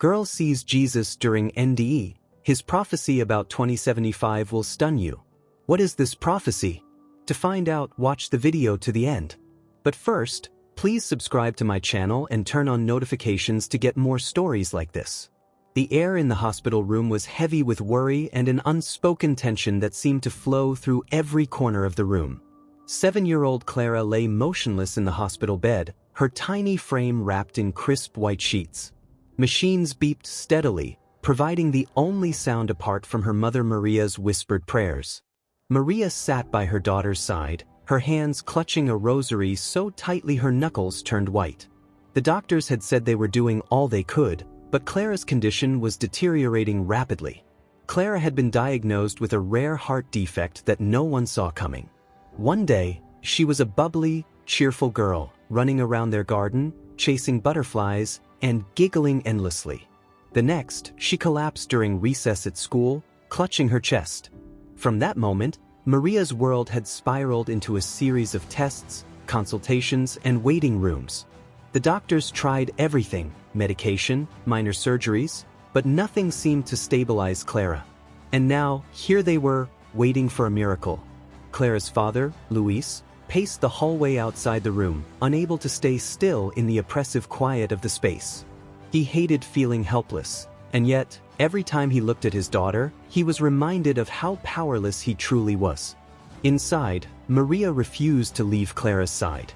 Girl sees Jesus during NDE. His prophecy about 2075 will stun you. What is this prophecy? To find out, watch the video to the end. But first, please subscribe to my channel and turn on notifications to get more stories like this. The air in the hospital room was heavy with worry and an unspoken tension that seemed to flow through every corner of the room. 7-year-old Clara lay motionless in the hospital bed, her tiny frame wrapped in crisp white sheets. Machines beeped steadily, providing the only sound apart from her mother Maria's whispered prayers. Maria sat by her daughter's side, her hands clutching a rosary so tightly her knuckles turned white. The doctors had said they were doing all they could, but Clara's condition was deteriorating rapidly. Clara had been diagnosed with a rare heart defect that no one saw coming. One day, she was a bubbly, cheerful girl, running around their garden, chasing butterflies, and giggling endlessly. The next, she collapsed during recess at school, clutching her chest. From that moment, Maria's world had spiraled into a series of tests, consultations, and waiting rooms. The doctors tried everything, medication, minor surgeries, but nothing seemed to stabilize Clara. And now, here they were, waiting for a miracle. Clara's father, Luis, paced the hallway outside the room, unable to stay still in the oppressive quiet of the space. He hated feeling helpless, and yet, every time he looked at his daughter, he was reminded of how powerless he truly was. Inside, Maria refused to leave Clara's side.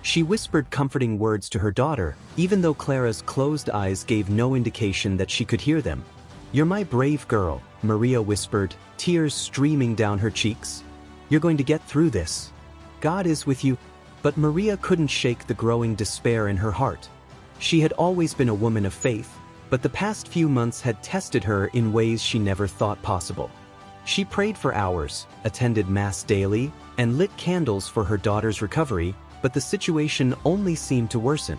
She whispered comforting words to her daughter, even though Clara's closed eyes gave no indication that she could hear them. "You're my brave girl," Maria whispered, tears streaming down her cheeks. "You're going to get through this. God is with you." But Maria couldn't shake the growing despair in her heart. She had always been a woman of faith, but the past few months had tested her in ways she never thought possible. She prayed for hours, attended Mass daily, and lit candles for her daughter's recovery, but the situation only seemed to worsen.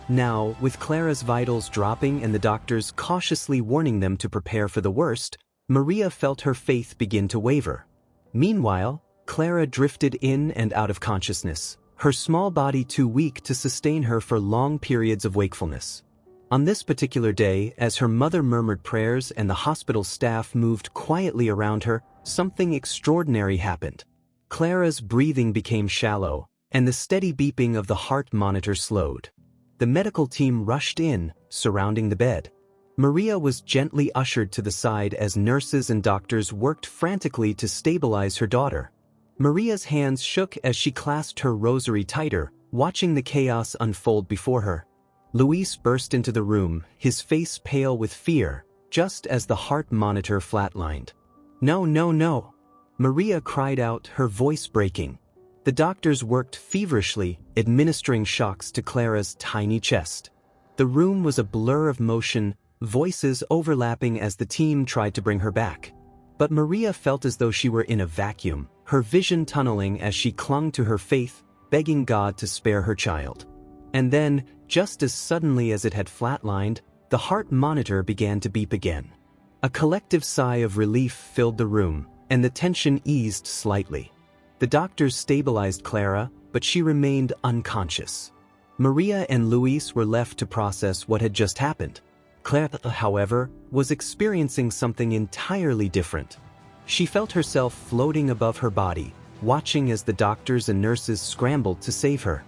Now, with Clara's vitals dropping and the doctors cautiously warning them to prepare for the worst, Maria felt her faith begin to waver. Meanwhile, Clara drifted in and out of consciousness, her small body too weak to sustain her for long periods of wakefulness. On this particular day, as her mother murmured prayers and the hospital staff moved quietly around her, something extraordinary happened. Clara's breathing became shallow, and the steady beeping of the heart monitor slowed. The medical team rushed in, surrounding the bed. Maria was gently ushered to the side as nurses and doctors worked frantically to stabilize her daughter. Maria's hands shook as she clasped her rosary tighter, watching the chaos unfold before her. Luis burst into the room, his face pale with fear, just as the heart monitor flatlined. "No, no, no!" Maria cried out, her voice breaking. The doctors worked feverishly, administering shocks to Clara's tiny chest. The room was a blur of motion, voices overlapping as the team tried to bring her back. But Maria felt as though she were in a vacuum, her vision tunneling as she clung to her faith, begging God to spare her child. And then, just as suddenly as it had flatlined, the heart monitor began to beep again. A collective sigh of relief filled the room, and the tension eased slightly. The doctors stabilized Clara, but she remained unconscious. Maria and Luis were left to process what had just happened. Clara, however, was experiencing something entirely different. She felt herself floating above her body, watching as the doctors and nurses scrambled to save her.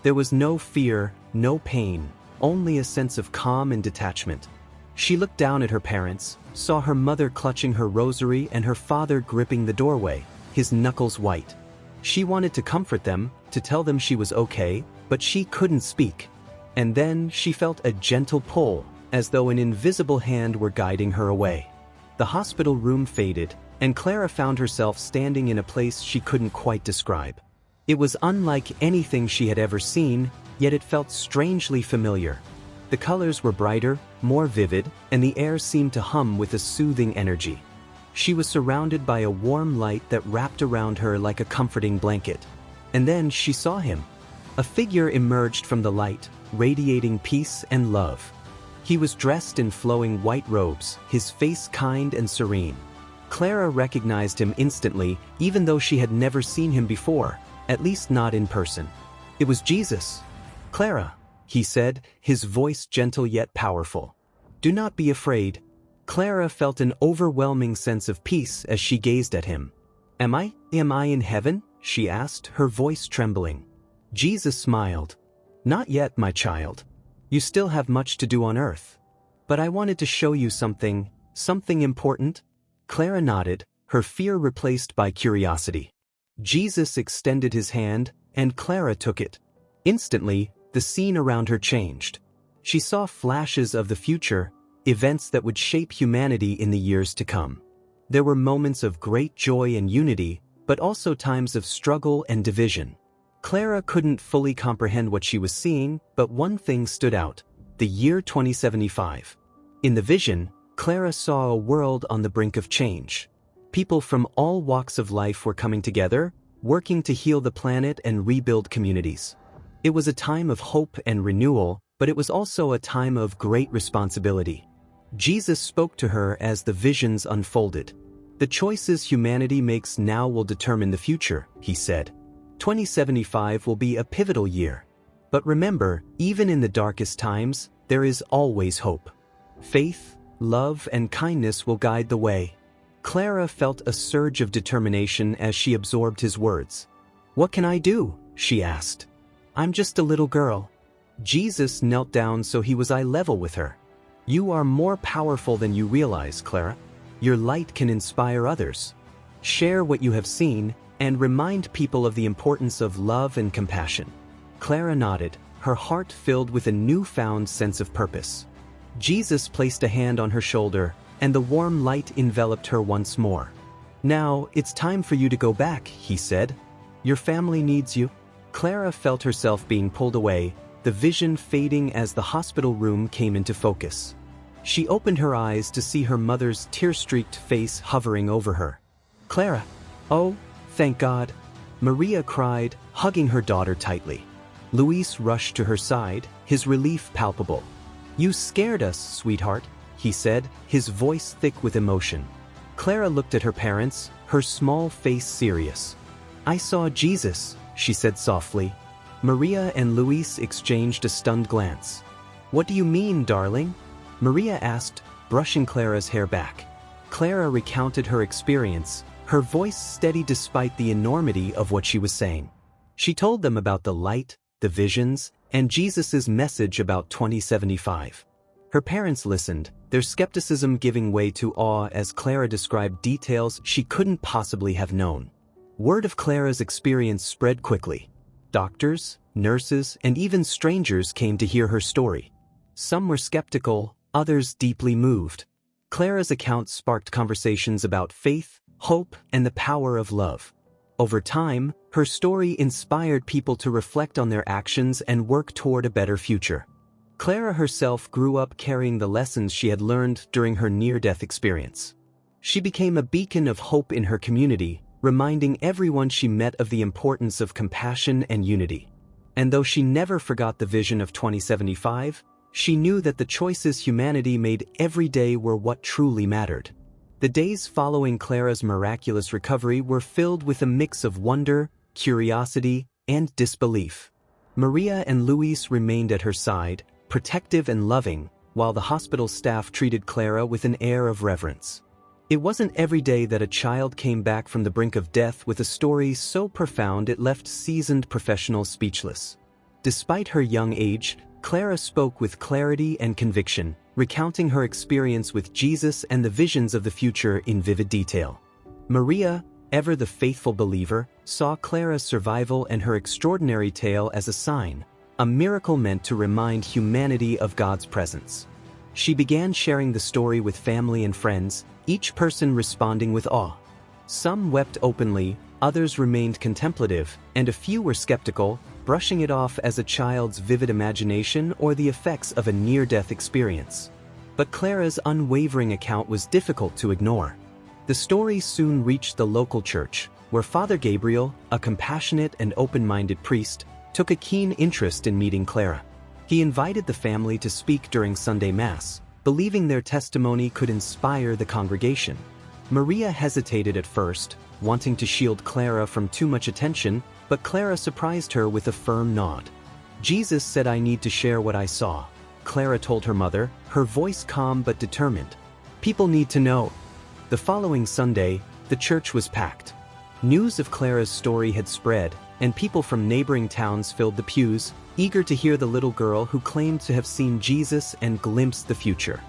There was no fear, no pain, only a sense of calm and detachment. She looked down at her parents, saw her mother clutching her rosary and her father gripping the doorway, his knuckles white. She wanted to comfort them, to tell them she was okay, but she couldn't speak. And then she felt a gentle pull, as though an invisible hand were guiding her away. The hospital room faded, and Clara found herself standing in a place she couldn't quite describe. It was unlike anything she had ever seen, yet it felt strangely familiar. The colors were brighter, more vivid, and the air seemed to hum with a soothing energy. She was surrounded by a warm light that wrapped around her like a comforting blanket. And then she saw him. A figure emerged from the light, radiating peace and love. He was dressed in flowing white robes, his face kind and serene. Clara recognized him instantly, even though she had never seen him before, at least not in person. It was Jesus. "Clara," he said, his voice gentle yet powerful. Do not be afraid. Clara felt an overwhelming sense of peace as she gazed at him. Am I in heaven? She asked, her voice trembling. Jesus smiled. Not yet, my child. You still have much to do on earth. But I wanted to show you something important. Clara nodded, her fear replaced by curiosity. Jesus extended his hand, and Clara took it. Instantly, the scene around her changed. She saw flashes of the future, events that would shape humanity in the years to come. There were moments of great joy and unity, but also times of struggle and division. Clara couldn't fully comprehend what she was seeing, but one thing stood out: the year 2075. In the vision, Clara saw a world on the brink of change. People from all walks of life were coming together, working to heal the planet and rebuild communities. It was a time of hope and renewal, but it was also a time of great responsibility. Jesus spoke to her as the visions unfolded. The choices humanity makes now will determine the future, he said. 2075 will be a pivotal year. But remember, even in the darkest times, there is always hope. Faith, love, and kindness will guide the way. Clara felt a surge of determination as she absorbed his words. What can I do? She asked. I'm just a little girl. Jesus knelt down so he was eye level with her. You are more powerful than you realize, Clara. Your light can inspire others. Share what you have seen, and remind people of the importance of love and compassion. Clara nodded, her heart filled with a newfound sense of purpose. Jesus placed a hand on her shoulder, and the warm light enveloped her once more. Now, it's time for you to go back, he said. Your family needs you. Clara felt herself being pulled away, the vision fading as the hospital room came into focus. She opened her eyes to see her mother's tear-streaked face hovering over her. Clara! Oh, thank God! Maria cried, hugging her daughter tightly. Luis rushed to her side, his relief palpable. You scared us, sweetheart, he said, his voice thick with emotion. Clara looked at her parents, her small face serious. I saw Jesus, she said softly. Maria and Luis exchanged a stunned glance. What do you mean, darling? Maria asked, brushing Clara's hair back. Clara recounted her experience, her voice steady despite the enormity of what she was saying. She told them about the light, the visions, and Jesus' message about 2075. Her parents listened, their skepticism giving way to awe as Clara described details she couldn't possibly have known. Word of Clara's experience spread quickly. Doctors, nurses, and even strangers came to hear her story. Some were skeptical, others deeply moved. Clara's account sparked conversations about faith, hope, and the power of love. Over time, her story inspired people to reflect on their actions and work toward a better future. Clara herself grew up carrying the lessons she had learned during her near-death experience. She became a beacon of hope in her community, reminding everyone she met of the importance of compassion and unity. And though she never forgot the vision of 2075, she knew that the choices humanity made every day were what truly mattered. The days following Clara's miraculous recovery were filled with a mix of wonder, curiosity, and disbelief. Maria and Luis remained at her side, protective and loving, while the hospital staff treated Clara with an air of reverence. It wasn't every day that a child came back from the brink of death with a story so profound it left seasoned professionals speechless. Despite her young age, Clara spoke with clarity and conviction, recounting her experience with Jesus and the visions of the future in vivid detail. Maria, ever the faithful believer, saw Clara's survival and her extraordinary tale as a sign, a miracle meant to remind humanity of God's presence. She began sharing the story with family and friends, each person responding with awe. Some wept openly, others remained contemplative, and a few were skeptical, brushing it off as a child's vivid imagination or the effects of a near-death experience. But Clara's unwavering account was difficult to ignore. The story soon reached the local church, where Father Gabriel, a compassionate and open-minded priest, took a keen interest in meeting Clara. He invited the family to speak during Sunday Mass, believing their testimony could inspire the congregation. Maria hesitated at first, wanting to shield Clara from too much attention, but Clara surprised her with a firm nod. Jesus said I need to share what I saw. Clara told her mother, her voice calm but determined. "People need to know." The following Sunday, the church was packed. News of Clara's story had spread, and people from neighboring towns filled the pews, eager to hear the little girl who claimed to have seen Jesus and glimpsed the future.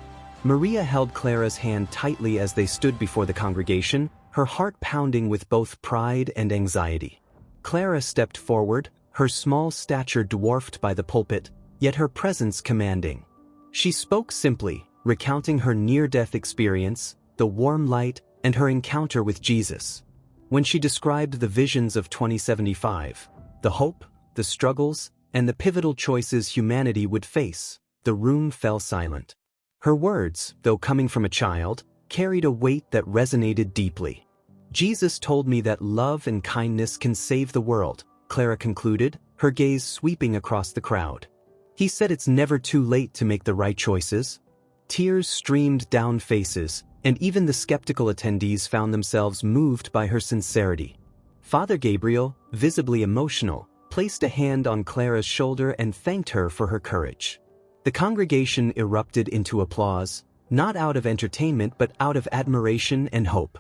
Maria held Clara's hand tightly as they stood before the congregation, her heart pounding with both pride and anxiety. Clara stepped forward, her small stature dwarfed by the pulpit, yet her presence commanding. She spoke simply, recounting her near-death experience, the warm light, and her encounter with Jesus. When she described the visions of 2075, the hope, the struggles, and the pivotal choices humanity would face, the room fell silent. Her words, though coming from a child, carried a weight that resonated deeply. "Jesus told me that love and kindness can save the world," Clara concluded, her gaze sweeping across the crowd. "He said it's never too late to make the right choices." Tears streamed down faces, and even the skeptical attendees found themselves moved by her sincerity. Father Gabriel, visibly emotional, placed a hand on Clara's shoulder and thanked her for her courage. The congregation erupted into applause, not out of entertainment but out of admiration and hope.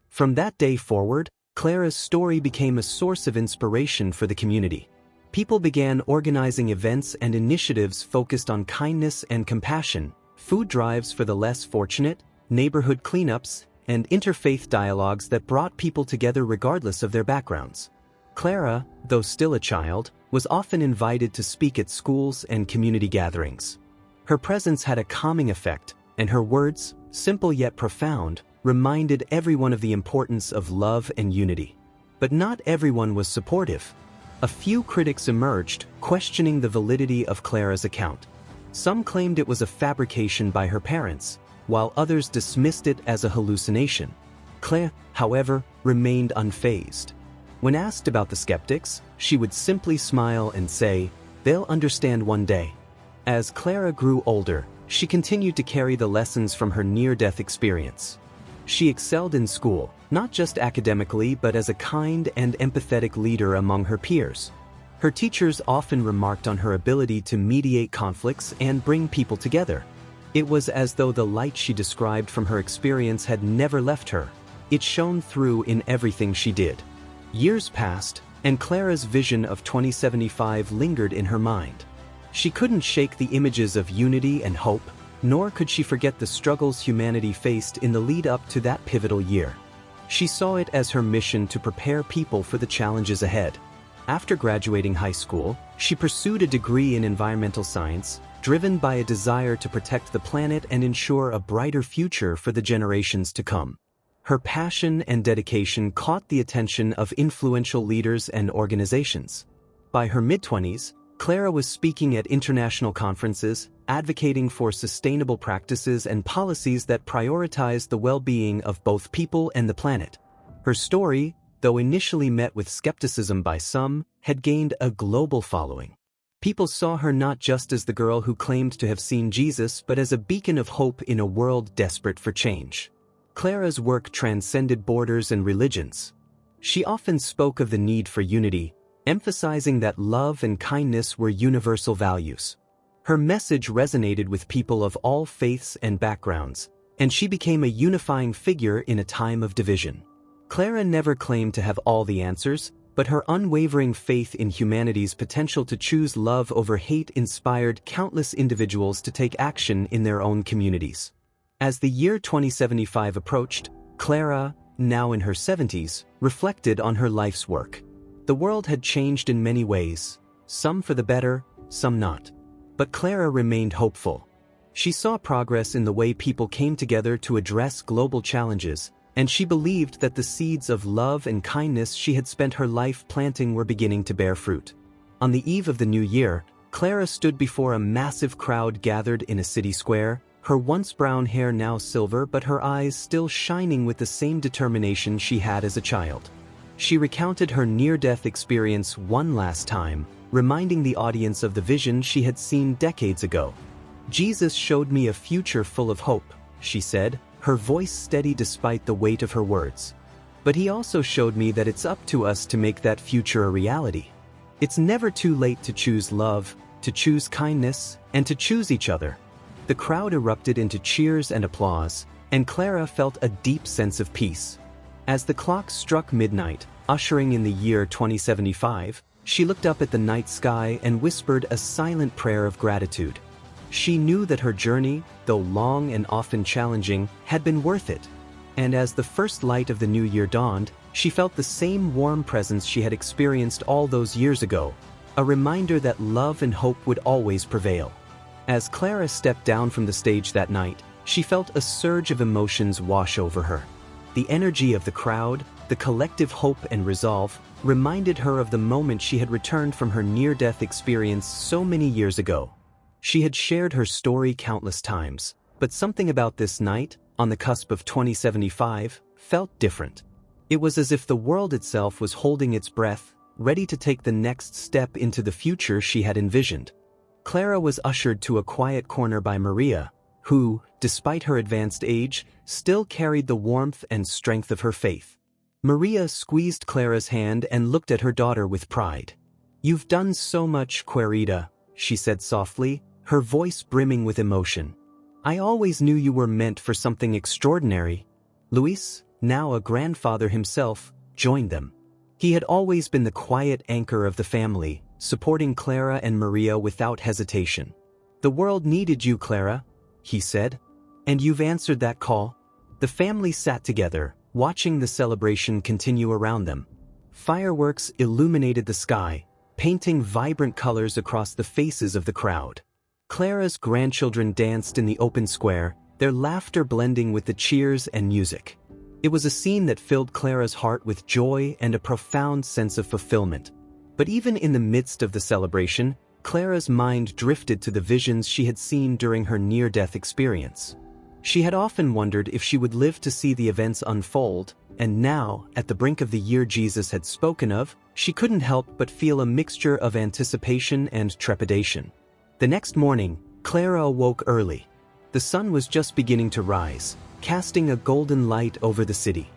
From that day forward, Clara's story became a source of inspiration for the community. People began organizing events and initiatives focused on kindness and compassion, food drives for the less fortunate, neighborhood cleanups, and interfaith dialogues that brought people together regardless of their backgrounds. Clara, though still a child, was often invited to speak at schools and community gatherings. Her presence had a calming effect, and her words, simple yet profound, reminded everyone of the importance of love and unity. But not everyone was supportive. A few critics emerged, questioning the validity of Clara's account. Some claimed it was a fabrication by her parents, while others dismissed it as a hallucination. Clara, however, remained unfazed. When asked about the skeptics, she would simply smile and say, "They'll understand one day." As Clara grew older, she continued to carry the lessons from her near-death experience. She excelled in school, not just academically but as a kind and empathetic leader among her peers. Her teachers often remarked on her ability to mediate conflicts and bring people together. It was as though the light she described from her experience had never left her. It shone through in everything she did. Years passed, and Clara's vision of 2075 lingered in her mind. She couldn't shake the images of unity and hope, nor could she forget the struggles humanity faced in the lead-up to that pivotal year. She saw it as her mission to prepare people for the challenges ahead. After graduating high school, she pursued a degree in environmental science, driven by a desire to protect the planet and ensure a brighter future for the generations to come. Her passion and dedication caught the attention of influential leaders and organizations. By her mid-20s, Clara was speaking at international conferences, advocating for sustainable practices and policies that prioritized the well-being of both people and the planet. Her story, though initially met with skepticism by some, had gained a global following. People saw her not just as the girl who claimed to have seen Jesus but as a beacon of hope in a world desperate for change. Clara's work transcended borders and religions. She often spoke of the need for unity, emphasizing that love and kindness were universal values. Her message resonated with people of all faiths and backgrounds, and she became a unifying figure in a time of division. Clara never claimed to have all the answers, but her unwavering faith in humanity's potential to choose love over hate inspired countless individuals to take action in their own communities. As the year 2075 approached, Clara, now in her 70s, reflected on her life's work. The world had changed in many ways, some for the better, some not. But Clara remained hopeful. She saw progress in the way people came together to address global challenges, and she believed that the seeds of love and kindness she had spent her life planting were beginning to bear fruit. On the eve of the new year, Clara stood before a massive crowd gathered in a city square, her once brown hair now silver but her eyes still shining with the same determination she had as a child. She recounted her near-death experience one last time, reminding the audience of the vision she had seen decades ago. "Jesus showed me a future full of hope," she said, her voice steady despite the weight of her words. "But he also showed me that it's up to us to make that future a reality. It's never too late to choose love, to choose kindness, and to choose each other. The crowd erupted into cheers and applause, and Clara felt a deep sense of peace. As the clock struck midnight, ushering in the year 2075, she looked up at the night sky and whispered a silent prayer of gratitude. She knew that her journey, though long and often challenging, had been worth it. And as the first light of the new year dawned, she felt the same warm presence she had experienced all those years ago, a reminder that love and hope would always prevail. As Clara stepped down from the stage that night, she felt a surge of emotions wash over her. The energy of the crowd, the collective hope and resolve, reminded her of the moment she had returned from her near-death experience so many years ago. She had shared her story countless times, but something about this night, on the cusp of 2075, felt different. It was as if the world itself was holding its breath, ready to take the next step into the future she had envisioned. Clara was ushered to a quiet corner by Maria, who, despite her advanced age, still carried the warmth and strength of her faith. Maria squeezed Clara's hand and looked at her daughter with pride. "You've done so much, Querida," she said softly, her voice brimming with emotion. "I always knew you were meant for something extraordinary." Luis, now a grandfather himself, joined them. He had always been the quiet anchor of the family, supporting Clara and Maria without hesitation. "The world needed you, Clara," he said, "and you've answered that call." The family sat together, watching the celebration continue around them. Fireworks illuminated the sky, painting vibrant colors across the faces of the crowd. Clara's grandchildren danced in the open square, their laughter blending with the cheers and music. It was a scene that filled Clara's heart with joy and a profound sense of fulfillment. But even in the midst of the celebration, Clara's mind drifted to the visions she had seen during her near-death experience. She had often wondered if she would live to see the events unfold, and now, at the brink of the year Jesus had spoken of, she couldn't help but feel a mixture of anticipation and trepidation. The next morning, Clara awoke early. The sun was just beginning to rise, casting a golden light over the city.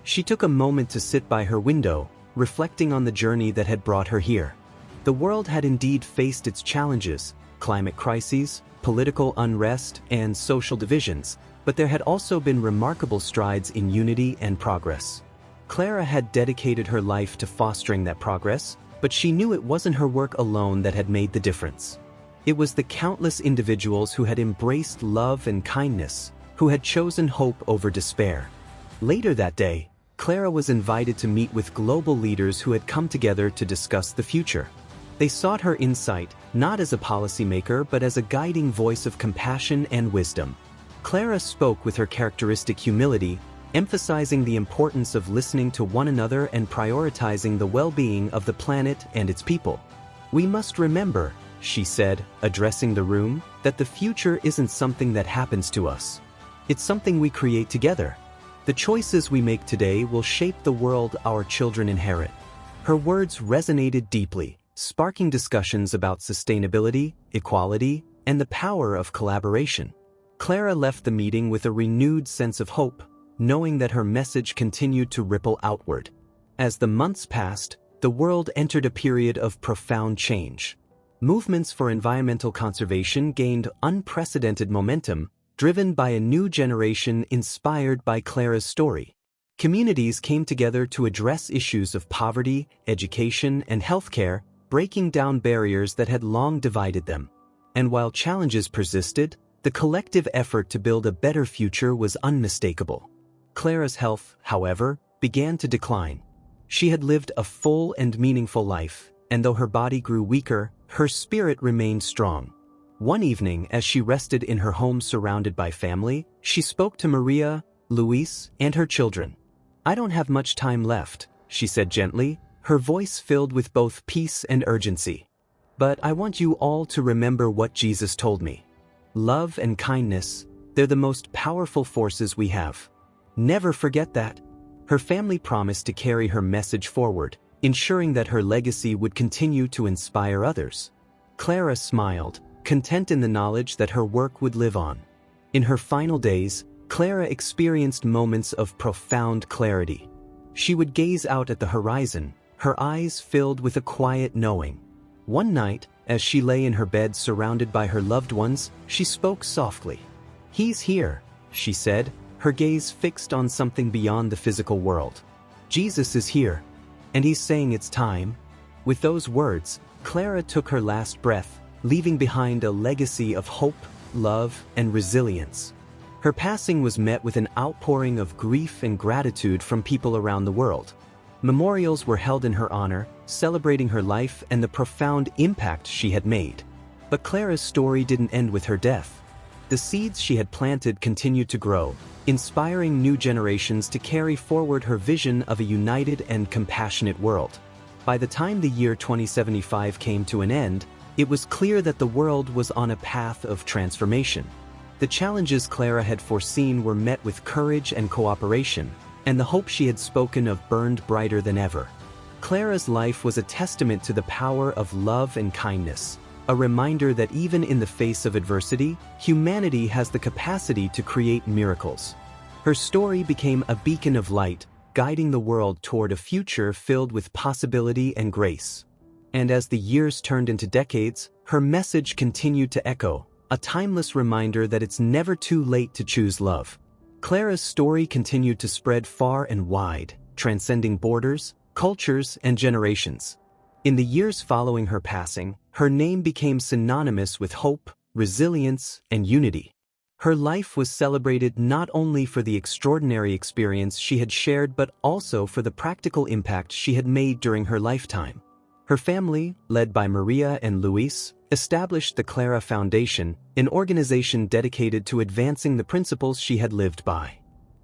She took a moment to sit by her window, reflecting on the journey that had brought her here. The world had indeed faced its challenges, climate crises, political unrest, and social divisions, but there had also been remarkable strides in unity and progress. Clara had dedicated her life to fostering that progress, but she knew it wasn't her work alone that had made the difference. It was the countless individuals who had embraced love and kindness, who had chosen hope over despair. Later that day, Clara was invited to meet with global leaders who had come together to discuss the future. They sought her insight, not as a policymaker but as a guiding voice of compassion and wisdom. Clara spoke with her characteristic humility, emphasizing the importance of listening to one another and prioritizing the well-being of the planet and its people. "We must remember," she said, addressing the room, "that the future isn't something that happens to us. It's something we create together. The choices we make today will shape the world our children inherit." Her words resonated deeply, sparking discussions about sustainability, equality, and the power of collaboration. Clara left the meeting with a renewed sense of hope, knowing that her message continued to ripple outward. As the months passed, the world entered a period of profound change. Movements for environmental conservation gained unprecedented momentum, driven by a new generation inspired by Clara's story. Communities came together to address issues of poverty, education, and healthcare, breaking down barriers that had long divided them. And while challenges persisted, the collective effort to build a better future was unmistakable. Clara's health, however, began to decline. She had lived a full and meaningful life, and though her body grew weaker, her spirit remained strong. One evening, as she rested in her home surrounded by family, she spoke to Maria, Luis, and her children. "I don't have much time left," she said gently, her voice filled with both peace and urgency. "But I want you all to remember what Jesus told me. Love and kindness, they're the most powerful forces we have. Never forget that." Her family promised to carry her message forward, ensuring that her legacy would continue to inspire others. Clara smiled, content in the knowledge that her work would live on. In her final days, Clara experienced moments of profound clarity. She would gaze out at the horizon, her eyes filled with a quiet knowing. One night, As she lay in her bed surrounded by her loved ones, she spoke softly. "He's here," she said, her gaze fixed on something beyond the physical world. "Jesus is here, and he's saying it's time." With those words, Clara took her last breath, leaving behind a legacy of hope, love, and resilience. Her passing was met with an outpouring of grief and gratitude from people around the world. Memorials were held in her honor, celebrating her life and the profound impact she had made. But Clara's story didn't end with her death. The seeds she had planted continued to grow, inspiring new generations to carry forward her vision of a united and compassionate world. By the time the year 2075 came to an end, it was clear that the world was on a path of transformation. The challenges Clara had foreseen were met with courage and cooperation, and the hope she had spoken of burned brighter than ever. Clara's life was a testament to the power of love and kindness, a reminder that even in the face of adversity, humanity has the capacity to create miracles. Her story became a beacon of light, guiding the world toward a future filled with possibility and grace. And as the years turned into decades, her message continued to echo, a timeless reminder that it's never too late to choose love. Clara's story continued to spread far and wide, transcending borders, cultures, and generations. In the years following her passing, her name became synonymous with hope, resilience, and unity. Her life was celebrated not only for the extraordinary experience she had shared but also for the practical impact she had made during her lifetime. Her family, led by Maria and Luis, established the Clara Foundation, an organization dedicated to advancing the principles she had lived by.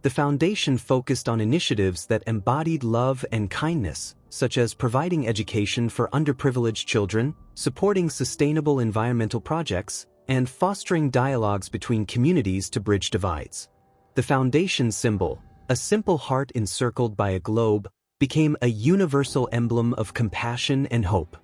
The foundation focused on initiatives that embodied love and kindness, such as providing education for underprivileged children, supporting sustainable environmental projects, and fostering dialogues between communities to bridge divides. The foundation's symbol, a simple heart encircled by a globe, became a universal emblem of compassion and hope.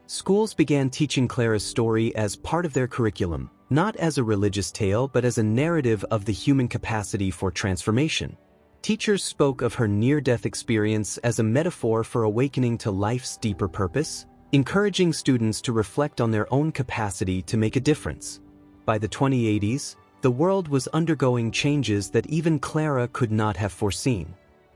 Schools began teaching Clara's story as part of their curriculum, not as a religious tale but as a narrative of the human capacity for transformation. Teachers spoke of her near-death experience as a metaphor for awakening to life's deeper purpose, encouraging students to reflect on their own capacity to make a difference. By the 2080s, the world was undergoing changes that even Clara could not have foreseen.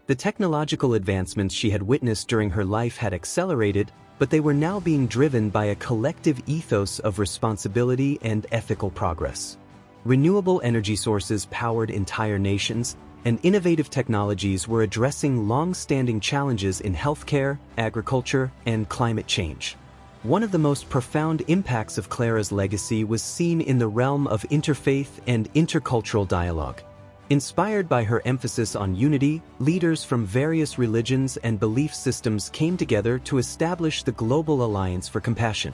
The technological advancements she had witnessed during her life had accelerated, but they were now being driven by a collective ethos of responsibility and ethical progress. Renewable energy sources powered entire nations, and innovative technologies were addressing long-standing challenges in healthcare, agriculture, and climate change. One of the most profound impacts of Clara's legacy was seen in the realm of interfaith and intercultural dialogue. Inspired by her emphasis on unity, leaders from various religions and belief systems came together to establish the Global Alliance for Compassion.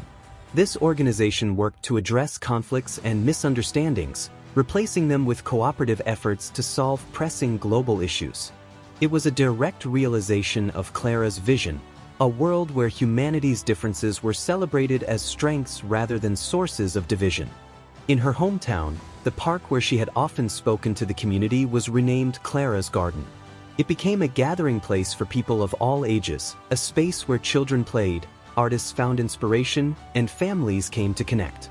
This organization worked to address conflicts and misunderstandings, replacing them with cooperative efforts to solve pressing global issues. It was a direct realization of Clara's vision, a world where humanity's differences were celebrated as strengths rather than sources of division. In her hometown, the park where she had often spoken to the community was renamed Clara's Garden. It became a gathering place for people of all ages, a space where children played, artists found inspiration, and families came to connect.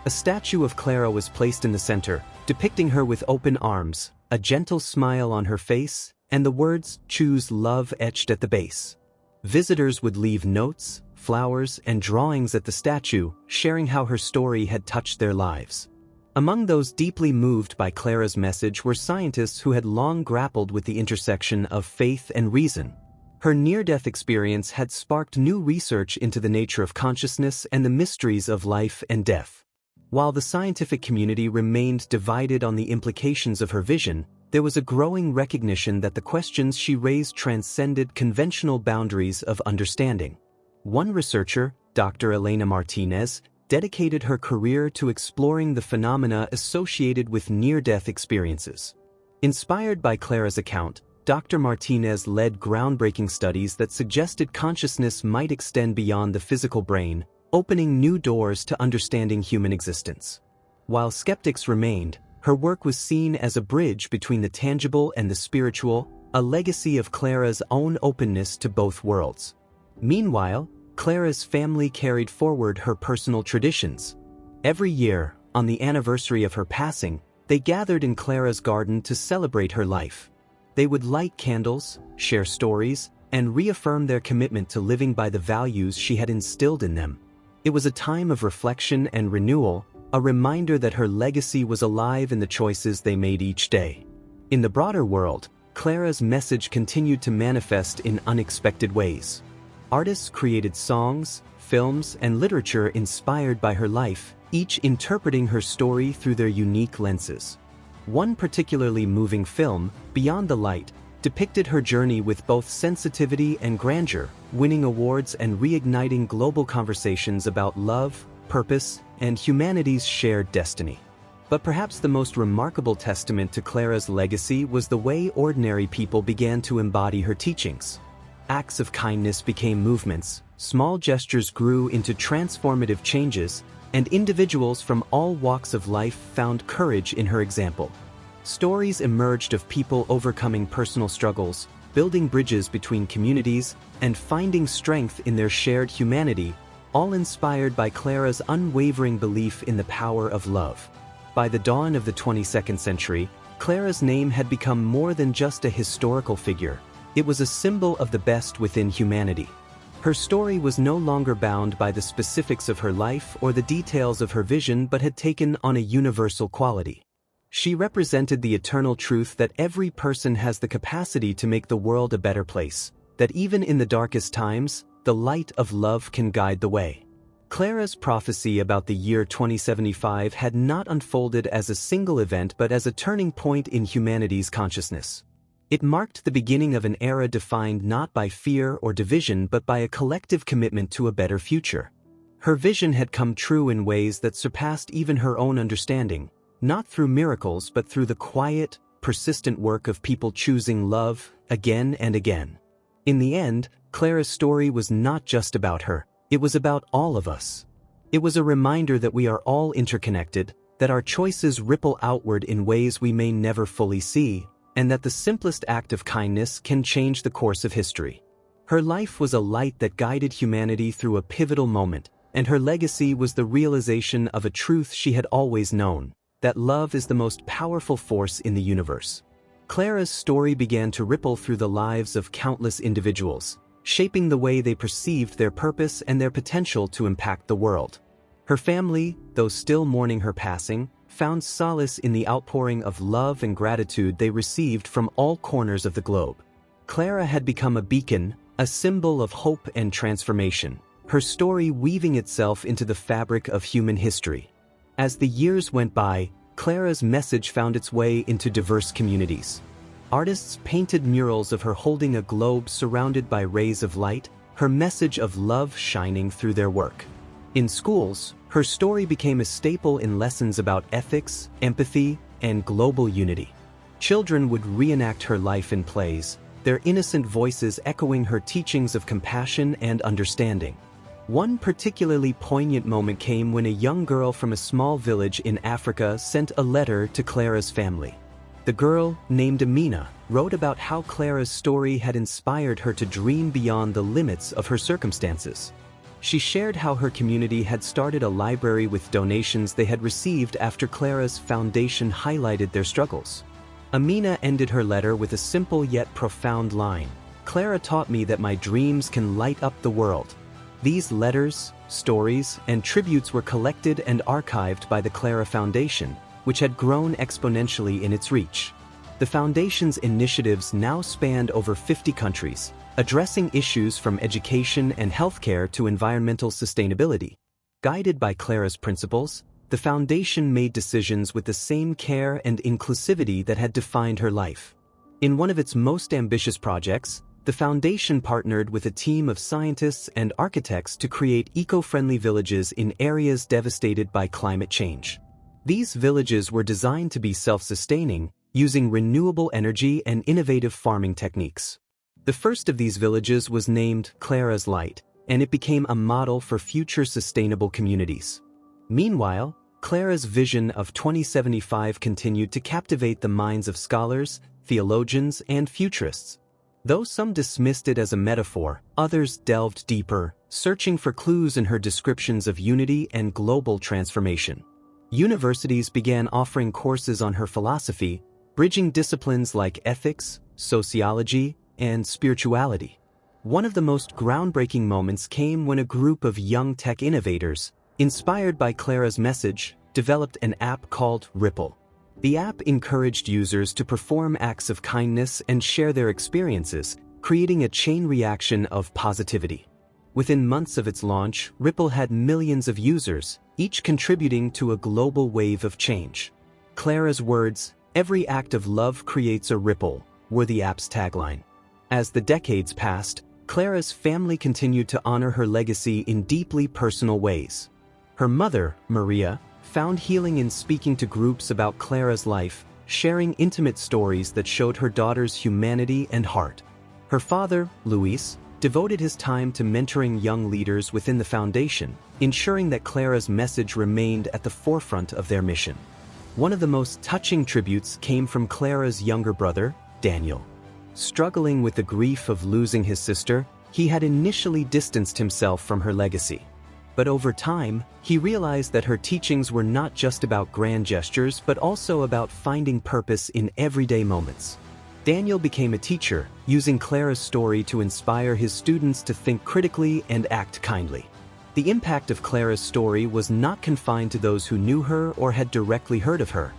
A statue of Clara was placed in the center, depicting her with open arms, a gentle smile on her face, and the words "Choose Love" etched at the base. Visitors would leave notes, flowers, and drawings at the statue, sharing how her story had touched their lives. Among those deeply moved by Clara's message were scientists who had long grappled with the intersection of faith and reason. Her near-death experience had sparked new research into the nature of consciousness and the mysteries of life and death. While the scientific community remained divided on the implications of her vision, there was a growing recognition that the questions she raised transcended conventional boundaries of understanding. One researcher, Dr. Elena Martinez, dedicated her career to exploring the phenomena associated with near-death experiences. Inspired by Clara's account, Dr. Martinez led groundbreaking studies that suggested consciousness might extend beyond the physical brain, opening new doors to understanding human existence. While skeptics remained, her work was seen as a bridge between the tangible and the spiritual, a legacy of Clara's own openness to both worlds. Meanwhile, Clara's family carried forward her personal traditions. Every year, on the anniversary of her passing, they gathered in Clara's garden to celebrate her life. They would light candles, share stories, and reaffirm their commitment to living by the values she had instilled in them. It was a time of reflection and renewal, a reminder that her legacy was alive in the choices they made each day. In the broader world, Clara's message continued to manifest in unexpected ways. Artists created songs, films, and literature inspired by her life, each interpreting her story through their unique lenses. One particularly moving film, Beyond the Light, depicted her journey with both sensitivity and grandeur, winning awards and reigniting global conversations about love, purpose, and humanity's shared destiny. But perhaps the most remarkable testament to Clara's legacy was the way ordinary people began to embody her teachings. Acts of kindness became movements, small gestures grew into transformative changes, and individuals from all walks of life found courage in her example. Stories emerged of people overcoming personal struggles, building bridges between communities, and finding strength in their shared humanity, all inspired by Clara's unwavering belief in the power of love. By the dawn of the 22nd century, Clara's name had become more than just a historical figure. It was a symbol of the best within humanity. Her story was no longer bound by the specifics of her life or the details of her vision, but had taken on a universal quality. She represented the eternal truth that every person has the capacity to make the world a better place, that even in the darkest times, the light of love can guide the way. Clara's prophecy about the year 2075 had not unfolded as a single event but as a turning point in humanity's consciousness. It marked the beginning of an era defined not by fear or division but by a collective commitment to a better future. Her vision had come true in ways that surpassed even her own understanding, not through miracles but through the quiet, persistent work of people choosing love again and again. In the end, Clara's story was not just about her, it was about all of us. It was a reminder that we are all interconnected, that our choices ripple outward in ways we may never fully see, and that the simplest act of kindness can change the course of history. Her life was a light that guided humanity through a pivotal moment, and her legacy was the realization of a truth she had always known, that love is the most powerful force in the universe. Clara's story began to ripple through the lives of countless individuals, shaping the way they perceived their purpose and their potential to impact the world. Her family, though still mourning her passing, found solace in the outpouring of love and gratitude they received from all corners of the globe. Clara had become a beacon, a symbol of hope and transformation, her story weaving itself into the fabric of human history. As the years went by, Clara's message found its way into diverse communities. Artists painted murals of her holding a globe surrounded by rays of light, her message of love shining through their work. In schools, her story became a staple in lessons about ethics, empathy, and global unity. Children would reenact her life in plays, their innocent voices echoing her teachings of compassion and understanding. One particularly poignant moment came when a young girl from a small village in Africa sent a letter to Clara's family. The girl, named Amina, wrote about how Clara's story had inspired her to dream beyond the limits of her circumstances. She shared how her community had started a library with donations they had received after Clara's foundation highlighted their struggles. Amina ended her letter with a simple yet profound line: "Clara taught me that my dreams can light up the world." These letters, stories, and tributes were collected and archived by the Clara Foundation, which had grown exponentially in its reach. The Foundation's initiatives now spanned over 50 countries, addressing issues from education and healthcare to environmental sustainability. Guided by Clara's principles, the Foundation made decisions with the same care and inclusivity that had defined her life. In one of its most ambitious projects, the Foundation partnered with a team of scientists and architects to create eco-friendly villages in areas devastated by climate change. These villages were designed to be self-sustaining, using renewable energy and innovative farming techniques. The first of these villages was named Clara's Light, and it became a model for future sustainable communities. Meanwhile, Clara's vision of 2075 continued to captivate the minds of scholars, theologians, and futurists. Though some dismissed it as a metaphor, others delved deeper, searching for clues in her descriptions of unity and global transformation. Universities began offering courses on her philosophy, bridging disciplines like ethics, sociology, and spirituality. One of the most groundbreaking moments came when a group of young tech innovators, inspired by Clara's message, developed an app called Ripple. The app encouraged users to perform acts of kindness and share their experiences, creating a chain reaction of positivity. Within months of its launch, Ripple had millions of users, each contributing to a global wave of change. Clara's words, "Every act of love creates a ripple," were the app's tagline. As the decades passed, Clara's family continued to honor her legacy in deeply personal ways. Her mother, Maria, found healing in speaking to groups about Clara's life, sharing intimate stories that showed her daughter's humanity and heart. Her father, Luis, devoted his time to mentoring young leaders within the foundation, ensuring that Clara's message remained at the forefront of their mission. One of the most touching tributes came from Clara's younger brother, Daniel. Struggling with the grief of losing his sister, he had initially distanced himself from her legacy. But over time, he realized that her teachings were not just about grand gestures but also about finding purpose in everyday moments. Daniel became a teacher, using Clara's story to inspire his students to think critically and act kindly. The impact of Clara's story was not confined to those who knew her or had directly heard of her.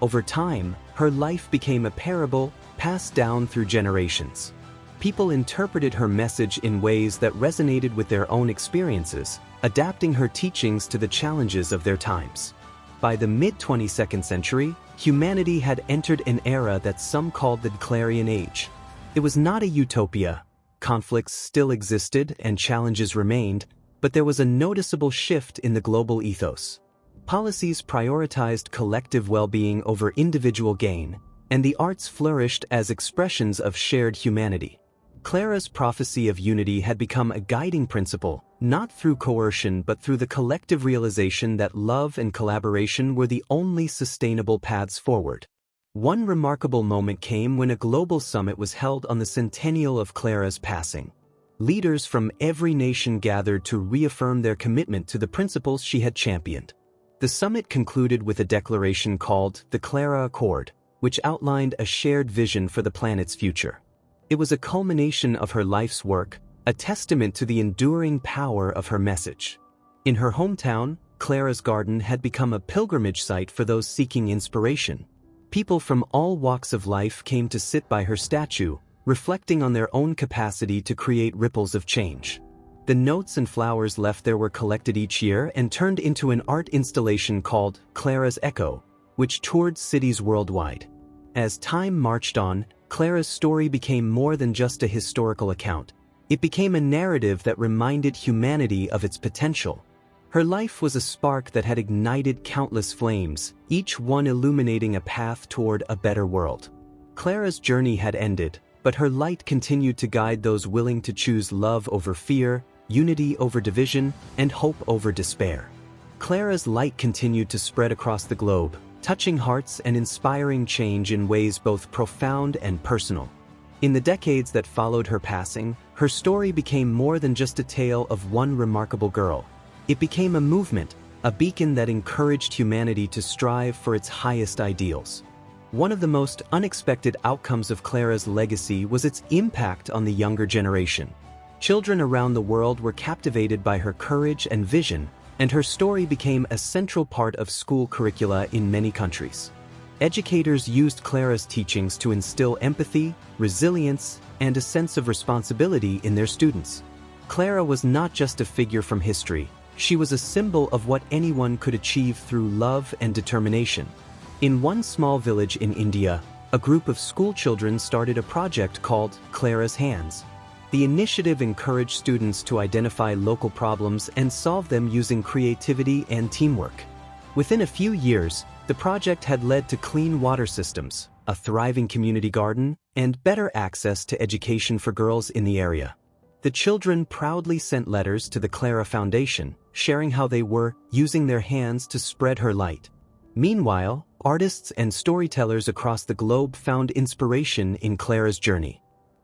Over time, her life became a parable passed down through generations. People interpreted her message in ways that resonated with their own experiences, adapting her teachings to the challenges of their times. By the mid-22nd century, humanity had entered an era that some called the Clarion Age. It was not a utopia. Conflicts still existed and challenges remained, but there was a noticeable shift in the global ethos. Policies prioritized collective well-being over individual gain, and the arts flourished as expressions of shared humanity. Clara's prophecy of unity had become a guiding principle, not through coercion but through the collective realization that love and collaboration were the only sustainable paths forward. One remarkable moment came when a global summit was held on the centennial of Clara's passing. Leaders from every nation gathered to reaffirm their commitment to the principles she had championed. The summit concluded with a declaration called the Clara Accord, which outlined a shared vision for the planet's future. It was a culmination of her life's work, a testament to the enduring power of her message. In her hometown, Clara's Garden had become a pilgrimage site for those seeking inspiration. People from all walks of life came to sit by her statue, reflecting on their own capacity to create ripples of change. The notes and flowers left there were collected each year and turned into an art installation called Clara's Echo, which toured cities worldwide. As time marched on, Clara's story became more than just a historical account. It became a narrative that reminded humanity of its potential. Her life was a spark that had ignited countless flames, each one illuminating a path toward a better world. Clara's journey had ended, but her light continued to guide those willing to choose love over fear, unity over division, and hope over despair. Clara's light continued to spread across the globe, touching hearts and inspiring change in ways both profound and personal. In the decades that followed her passing, her story became more than just a tale of one remarkable girl. It became a movement, a beacon that encouraged humanity to strive for its highest ideals. One of the most unexpected outcomes of Clara's legacy was its impact on the younger generation. Children around the world were captivated by her courage and vision, and her story became a central part of school curricula in many countries. Educators used Clara's teachings to instill empathy, resilience, and a sense of responsibility in their students. Clara was not just a figure from history, she was a symbol of what anyone could achieve through love and determination. In one small village in India, a group of schoolchildren started a project called Clara's Hands. The initiative encouraged students to identify local problems and solve them using creativity and teamwork. Within a few years, the project had led to clean water systems, a thriving community garden, and better access to education for girls in the area. The children proudly sent letters to the Clara Foundation, sharing how they were using their hands to spread her light. Meanwhile, artists and storytellers across the globe found inspiration in Clara's journey.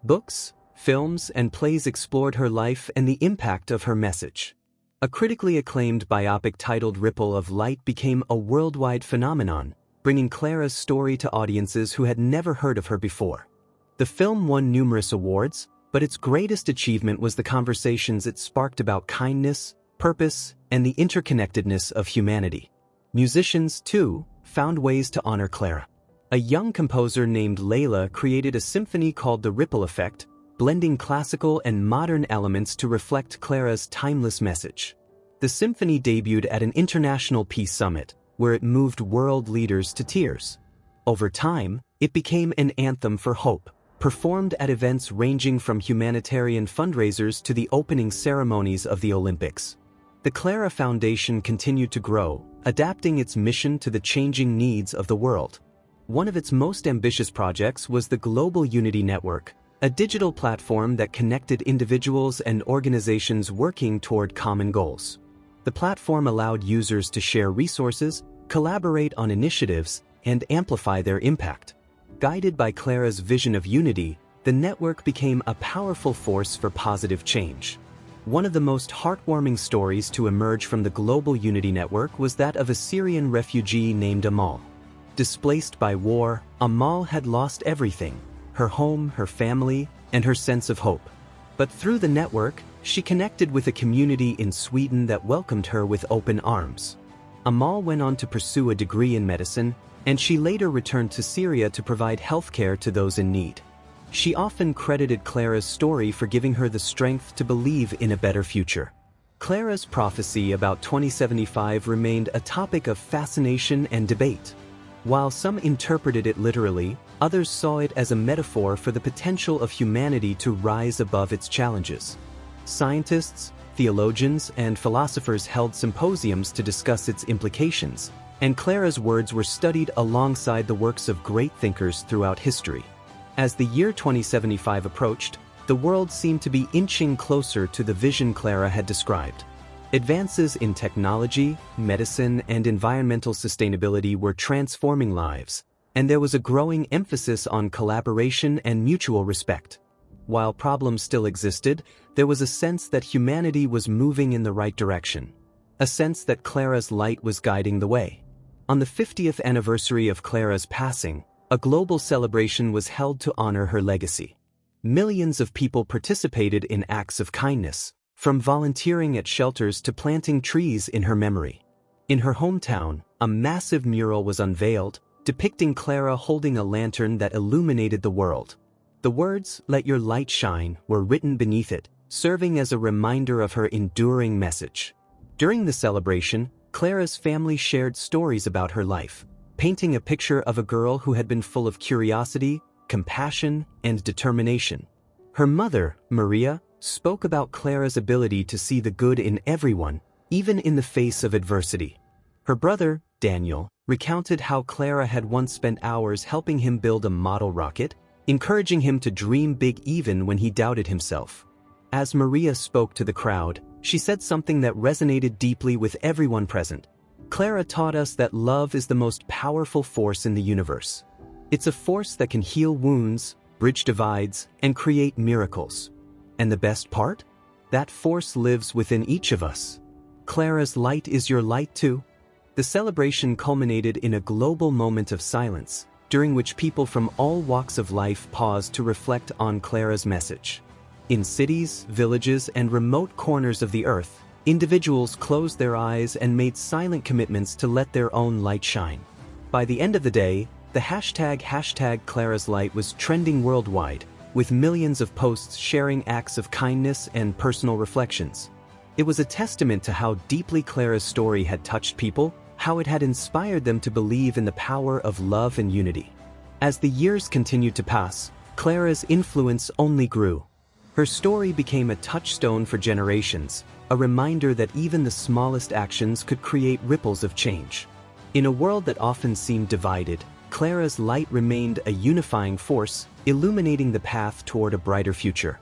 Books, films, and plays explored her life and the impact of her message. A critically acclaimed biopic titled Ripple of Light became a worldwide phenomenon, bringing Clara's story to audiences who had never heard of her before. The film won numerous awards, but its greatest achievement was the conversations it sparked about kindness, purpose, and the interconnectedness of humanity. Musicians, too, found ways to honor Clara. A young composer named Layla created a symphony called The Ripple Effect, blending classical and modern elements to reflect Clara's timeless message. The symphony debuted at an international peace summit, where it moved world leaders to tears. Over time, it became an anthem for hope, performed at events ranging from humanitarian fundraisers to the opening ceremonies of the Olympics. The Clara Foundation continued to grow, adapting its mission to the changing needs of the world. One of its most ambitious projects was the Global Unity Network, a digital platform that connected individuals and organizations working toward common goals. The platform allowed users to share resources, collaborate on initiatives, and amplify their impact. Guided by Clara's vision of unity, the network became a powerful force for positive change. One of the most heartwarming stories to emerge from the Global Unity Network was that of a Syrian refugee named Amal. Displaced by war, Amal had lost everything: her home, her family, and her sense of hope. But through the network, she connected with a community in Sweden that welcomed her with open arms. Amal went on to pursue a degree in medicine, and she later returned to Syria to provide healthcare to those in need. She often credited Clara's story for giving her the strength to believe in a better future. Clara's prophecy about 2075 remained a topic of fascination and debate. While some interpreted it literally, others saw it as a metaphor for the potential of humanity to rise above its challenges. Scientists, theologians, and philosophers held symposiums to discuss its implications, and Clara's words were studied alongside the works of great thinkers throughout history. As the year 2075 approached, the world seemed to be inching closer to the vision Clara had described. Advances in technology, medicine, and environmental sustainability were transforming lives, and there was a growing emphasis on collaboration and mutual respect. While problems still existed, there was a sense that humanity was moving in the right direction, a sense that Clara's light was guiding the way. On the 50th anniversary of Clara's passing, a global celebration was held to honor her legacy. Millions of people participated in acts of kindness, from volunteering at shelters to planting trees in her memory. In her hometown, a massive mural was unveiled, depicting Clara holding a lantern that illuminated the world. The words, "Let your light shine," were written beneath it, serving as a reminder of her enduring message. During the celebration, Clara's family shared stories about her life, painting a picture of a girl who had been full of curiosity, compassion, and determination. Her mother, Maria, spoke about Clara's ability to see the good in everyone, even in the face of adversity. Her brother, Daniel, recounted how Clara had once spent hours helping him build a model rocket, encouraging him to dream big even when he doubted himself. As Maria spoke to the crowd, she said something that resonated deeply with everyone present. Clara taught us that love is the most powerful force in the universe. It's a force that can heal wounds, bridge divides, and create miracles. And the best part? That force lives within each of us. Clara's light is your light too. The celebration culminated in a global moment of silence, during which people from all walks of life paused to reflect on Clara's message. In cities, villages, and remote corners of the earth, individuals closed their eyes and made silent commitments to let their own light shine. By the end of the day, the hashtag Clara's Light was trending worldwide, with millions of posts sharing acts of kindness and personal reflections. It was a testament to how deeply Clara's story had touched people, how it had inspired them to believe in the power of love and unity. As the years continued to pass, Clara's influence only grew. Her story became a touchstone for generations, a reminder that even the smallest actions could create ripples of change. In a world that often seemed divided, Clara's light remained a unifying force, illuminating the path toward a brighter future.